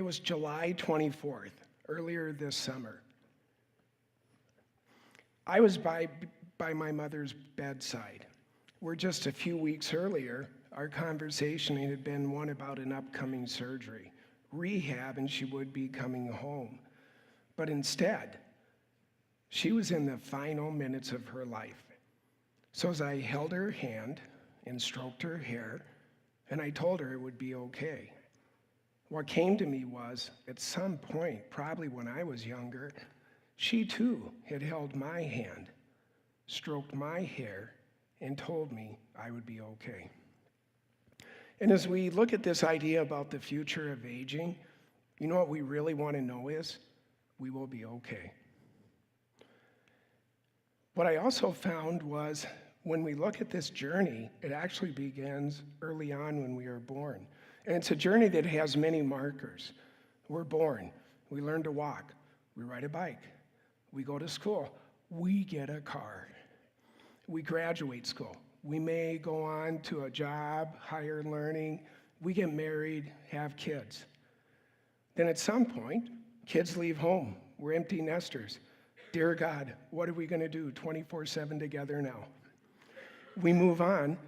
It was July 24th, earlier this summer. I was by my mother's bedside, where just a few weeks earlier, our conversation had been one about an upcoming surgery, rehab, and she would be coming home. But instead, she was in the final minutes of her life. So as I held her hand and stroked her hair, and I told her it would be okay, what came to me was, at some point, probably when I was younger, she too had held my hand, stroked my hair, and told me I would be okay. And as we look at this idea about the future of aging, you know what we really want to know is, we will be okay. What I also found was, when we look at this journey, it actually begins early on when we are born. And it's a journey that has many markers. We're born, we learn to walk, we ride a bike, we go to school, we get a car, we graduate school, we may go on to a job, higher learning, we get married, have kids. Then at some point, kids leave home, we're empty nesters. Dear God, what are we going to do 24/7 together now? We move on,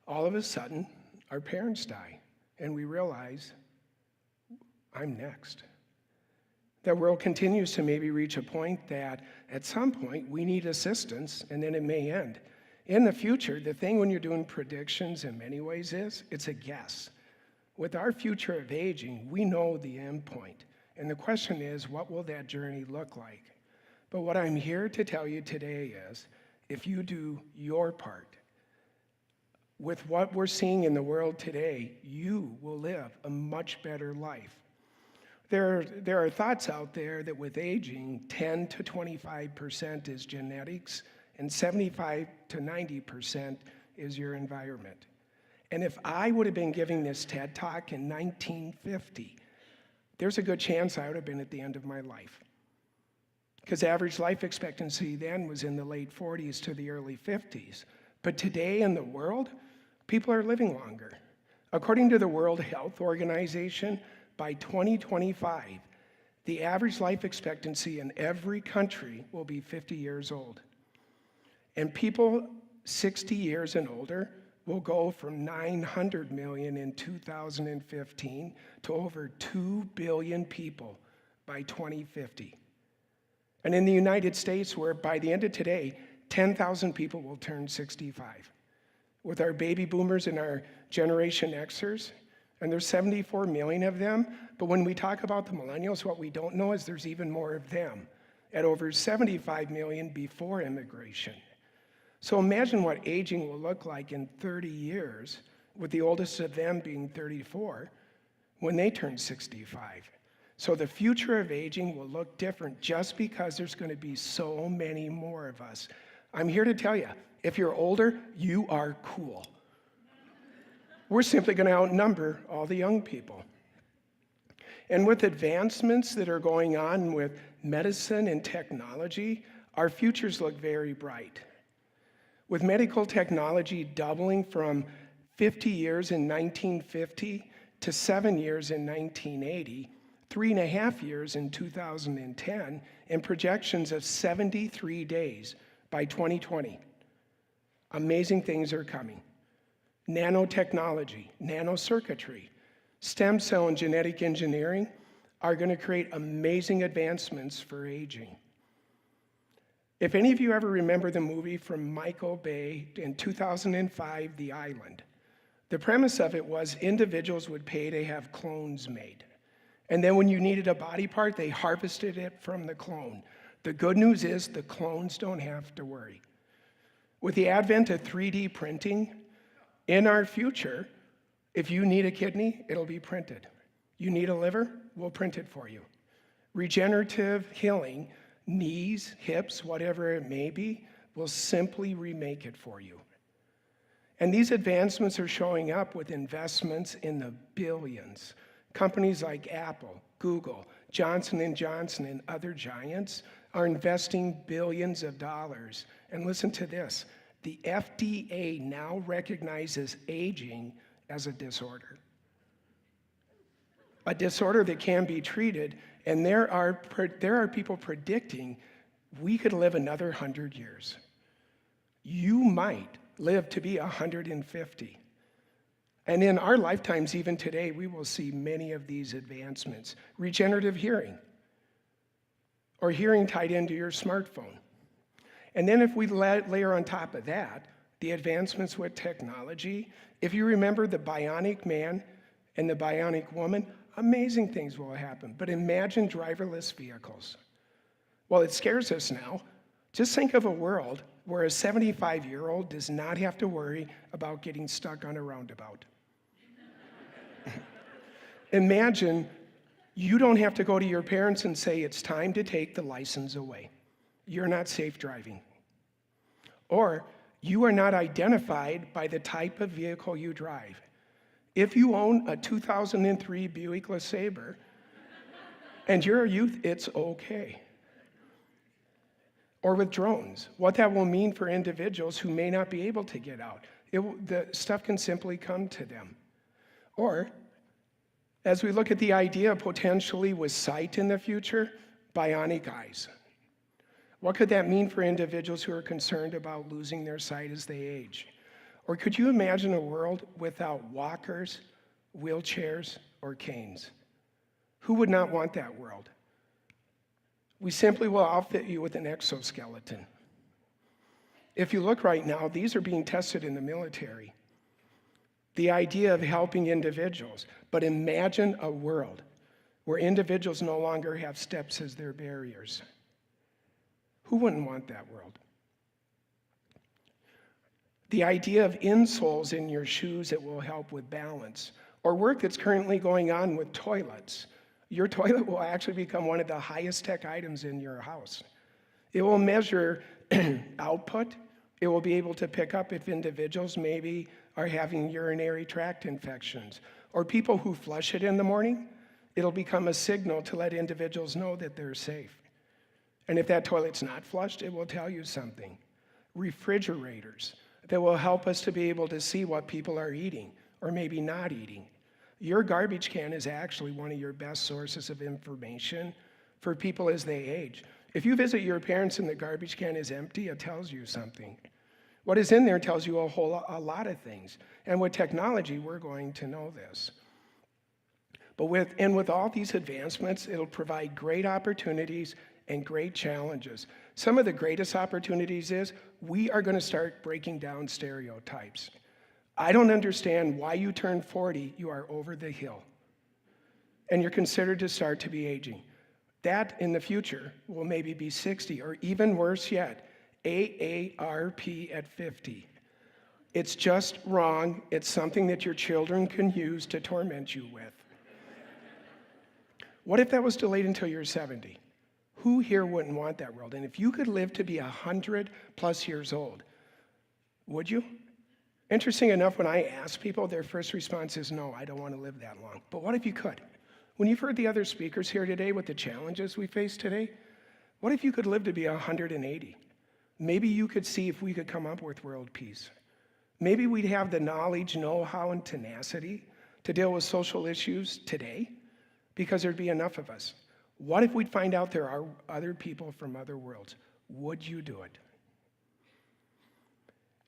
all of a sudden, our parents die, and we realize, I'm next. The world continues to maybe reach a point that at some point we need assistance, and then it may end. In the future, the thing when you're doing predictions in many ways is, it's a guess. With our future of aging, we know the end point. And the question is, what will that journey look like? But what I'm here to tell you today is, if you do your part, with what we're seeing in the world today, you will live a much better life. There are thoughts out there that with aging, 10 to 25% is genetics, and 75 to 90% is your environment. And if I would have been giving this TED Talk in 1950, there's a good chance I would have been at the end of my life. Because average life expectancy then was in the late 40s to the early 50s. But today in the world, people are living longer. According to the World Health Organization, by 2025, the average life expectancy in every country will be 50 years old. And people 60 years and older will go from 900 million in 2015 to over 2 billion people by 2050. And in the United States, where by the end of today, 10,000 people will turn 65. With our baby boomers and our Generation Xers, and there's 74 million of them, but when we talk about the millennials, what we don't know is there's even more of them, at over 75 million before immigration. So imagine what aging will look like in 30 years, with the oldest of them being 34, when they turn 65. So the future of aging will look different just because there's going to be so many more of us. I'm here to tell you, if you're older, you are cool. We're simply going to outnumber all the young people. And with advancements that are going on with medicine and technology, our futures look very bright. With medical technology doubling from 50 years in 1950 to 7 years in 1980, 3.5 years in 2010, and projections of 73 days by 2020. Amazing things are coming. Nanotechnology, nanocircuitry, stem cell and genetic engineering are going to create amazing advancements for aging. If any of you ever remember the movie from Michael Bay in 2005, The Island, the premise of it was individuals would pay to have clones made. And then when you needed a body part, they harvested it from the clone. The good news is the clones don't have to worry. With the advent of 3D printing, in our future, if you need a kidney, it'll be printed. You need a liver, we'll print it for you. Regenerative healing, knees, hips, whatever it may be, will simply remake it for you. And these advancements are showing up with investments in the billions. Companies like Apple, Google, Johnson & Johnson, and other giants are investing billions of dollars. And listen to this, the FDA now recognizes aging as a disorder. a disorder that can be treated, and there are people predicting we could live another 100 years. You might live to be 150. And in our lifetimes, even today, we will see many of these advancements. Regenerative hearing, or hearing tied into your smartphone. And then if we layer on top of that, the advancements with technology, if you remember the bionic man and the bionic woman, amazing things will happen. But imagine driverless vehicles. Well, it scares us now. Just think of a world where a 75-year-old does not have to worry about getting stuck on a roundabout. Imagine you don't have to go to your parents and say, it's time to take the license away. You're not safe driving. Or you are not identified by the type of vehicle you drive. If you own a 2003 Buick LeSabre and you're a youth, it's okay. Or with drones, what that will mean for individuals who may not be able to get out. The stuff can simply come to them. Or, as we look at the idea potentially with sight in the future, bionic eyes. What could that mean for individuals who are concerned about losing their sight as they age? Or could you imagine a world without walkers, wheelchairs, or canes? Who would not want that world? We simply will outfit you with an exoskeleton. If you look right now, these are being tested in the military. The idea of helping individuals, but imagine a world where individuals no longer have steps as their barriers. Who wouldn't want that world? The idea of insoles in your shoes that will help with balance, or work that's currently going on with toilets. Your toilet will actually become one of the highest tech items in your house. It will measure output. It will be able to pick up if individuals maybe are having urinary tract infections, or people who flush it in the morning. It'll become a signal to let individuals know that they're safe. And if that toilet's not flushed, it will tell you something. Refrigerators that will help us to be able to see what people are eating or maybe not eating. Your garbage can is actually one of your best sources of information for people as they age. If you visit your parents and the garbage can is empty, it tells you something. What is in there tells you a lot of things. And with technology, we're going to know this. But with all these advancements, it'll provide great opportunities and great challenges. Some of the greatest opportunities is we are going to start breaking down stereotypes. I don't understand why you turn 40, you are over the hill. And you're considered to start to be aging. That in the future will maybe be 60, or even worse yet, AARP at 50. It's just wrong. It's something that your children can use to torment you with. What if that was delayed until you're 70? Who here wouldn't want that world? And if you could live to be 100 plus years old, would you? Interesting enough, when I ask people, their first response is, no, I don't want to live that long. But what if you could? When you've heard the other speakers here today with the challenges we face today, what if you could live to be 180? Maybe you could see if we could come up with world peace. Maybe we'd have the knowledge, know-how, and tenacity to deal with social issues today because there'd be enough of us. What if we'd find out there are other people from other worlds? Would you do it?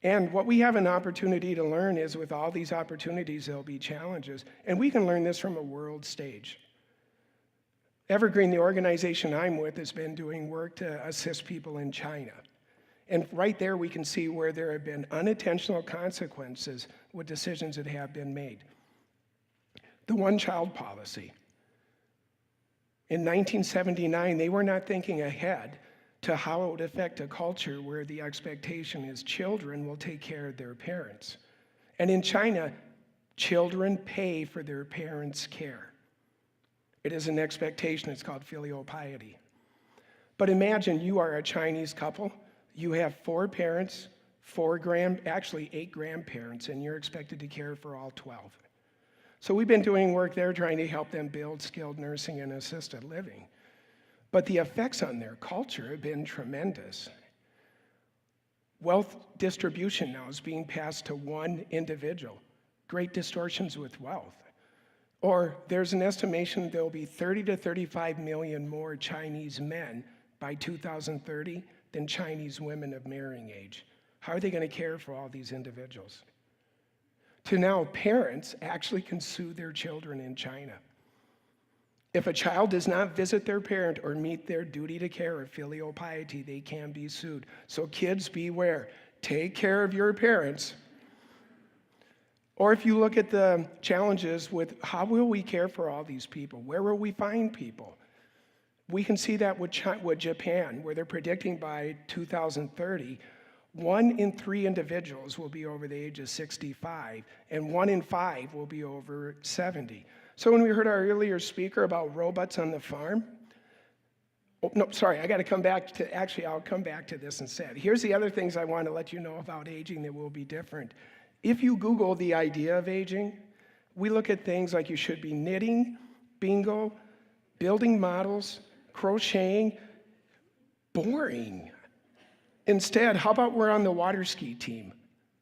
And what we have an opportunity to learn is with all these opportunities, there'll be challenges. And we can learn this from a world stage. Evergreen, the organization I'm with, has been doing work to assist people in China. And right there we can see where there have been unintentional consequences with decisions that have been made. The one-child policy. In 1979, they were not thinking ahead to how it would affect a culture where the expectation is children will take care of their parents. And in China, children pay for their parents' care. It is an expectation. It's called filial piety. But imagine you are a Chinese couple. You have 4 parents, 8 grandparents, and you're expected to care for all 12. So we've been doing work there trying to help them build skilled nursing and assisted living. But the effects on their culture have been tremendous. Wealth distribution now is being passed to one individual. Great distortions with wealth. Or there's an estimation there'll be 30 to 35 million more Chinese men by 2030 than Chinese women of marrying age. How are they going to care for all these individuals? To now, parents actually can sue their children in China. If a child does not visit their parent or meet their duty to care or filial piety, they can be sued. So kids, beware. Take care of your parents. Or if you look at the challenges with how will we care for all these people? Where will we find people? We can see that with Japan, where they're predicting by 2030, 1 in 3 individuals will be over the age of 65, and 1 in 5 will be over 70. So when we heard our earlier speaker about robots on the farm, I got to come back to, I'll come back to this instead. Here's the other things I want to let you know about aging that will be different. If you Google the idea of aging, we look at things like you should be knitting, bingo, building models, crocheting. Boring. Instead, how about we're on the water ski team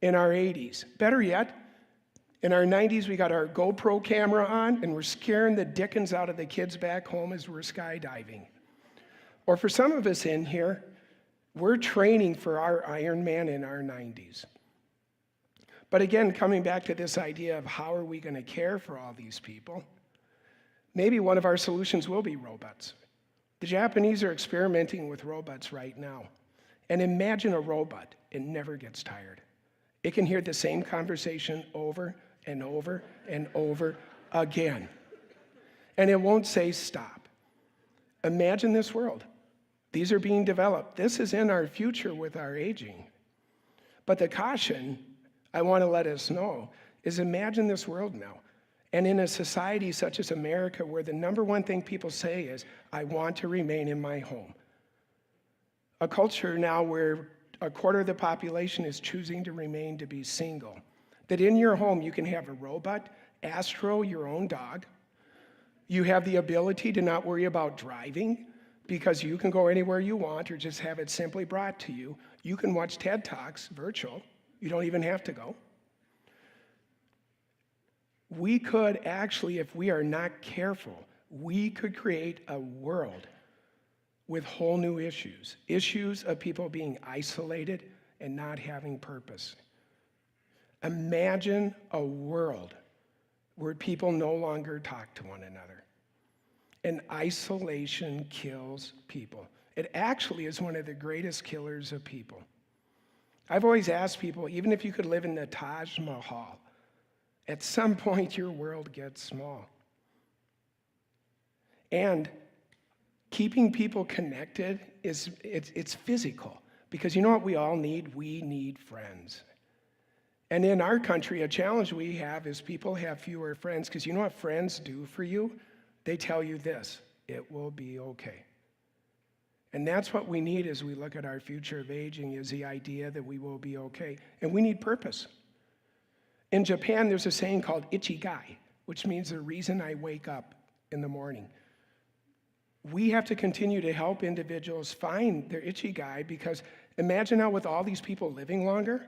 in our 80s? Better yet, in our 90s, we got our GoPro camera on and we're scaring the dickens out of the kids back home as we're skydiving. Or for some of us in here, we're training for our Ironman in our 90s. But again, coming back to this idea of how are we going to care for all these people, maybe one of our solutions will be robots. The Japanese are experimenting with robots right now. And imagine a robot, it never gets tired. It can hear the same conversation over and over and over again. And it won't say stop. Imagine this world. These are being developed. This is in our future with our aging. But the caution I want to let us know is imagine this world now. And in a society such as America, where the number one thing people say is, I want to remain in my home. A culture now where a quarter of the population is choosing to remain to be single. That in your home you can have a robot, Astro, your own dog. You have the ability to not worry about driving because you can go anywhere you want or just have it simply brought to you. You can watch TED Talks virtual. You don't even have to go. We could actually, if we are not careful, we could create a world with whole new issues. Issues of people being isolated and not having purpose. Imagine a world where people no longer talk to one another. And isolation kills people. It actually is one of the greatest killers of people. I've always asked people, even if you could live in the Taj Mahal, at some point your world gets small. And keeping people connected it's physical. Because you know what we all need? We need friends. And in our country, a challenge we have is people have fewer friends, because you know what friends do for you? They tell you this, it will be okay. And that's what we need as we look at our future of aging, is the idea that we will be okay. And we need purpose. In Japan, there's a saying called ichigai, which means the reason I wake up in the morning. We have to continue to help individuals find their ichigai, because imagine now with all these people living longer,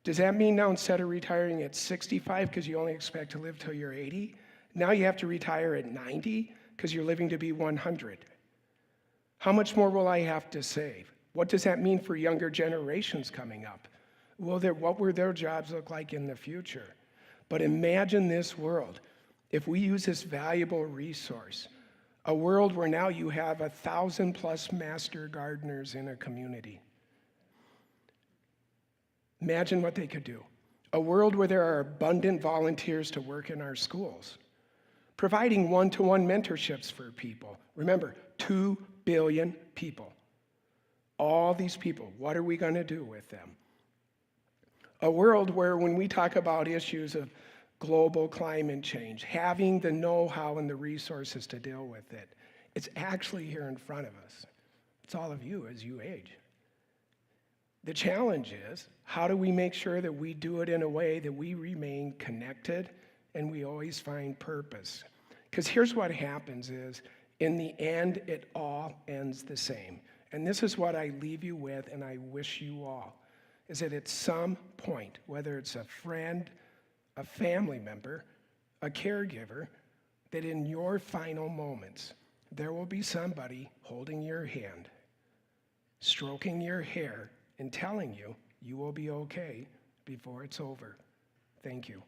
does that mean now instead of retiring at 65 because you only expect to live till you're 80, now you have to retire at 90 because you're living to be 100? How much more will I have to save? What does that mean for younger generations coming up? What will their jobs look like in the future? But imagine this world, if we use this valuable resource, a world where now you have 1,000+ master gardeners in a community. Imagine what they could do. A world where there are abundant volunteers to work in our schools, providing one-to-one mentorships for people. Remember, 2 billion people. All these people, what are we going to do with them? A world where when we talk about issues of global climate change, having the know-how and the resources to deal with it, it's actually here in front of us. It's all of you as you age. The challenge is, how do we make sure that we do it in a way that we remain connected and we always find purpose? Because here's what happens is, in the end, it all ends the same. And this is what I leave you with, and I wish you all, is that at some point, whether it's a friend, a family member, a caregiver, that in your final moments, there will be somebody holding your hand, stroking your hair, and telling you you will be okay before it's over. Thank you.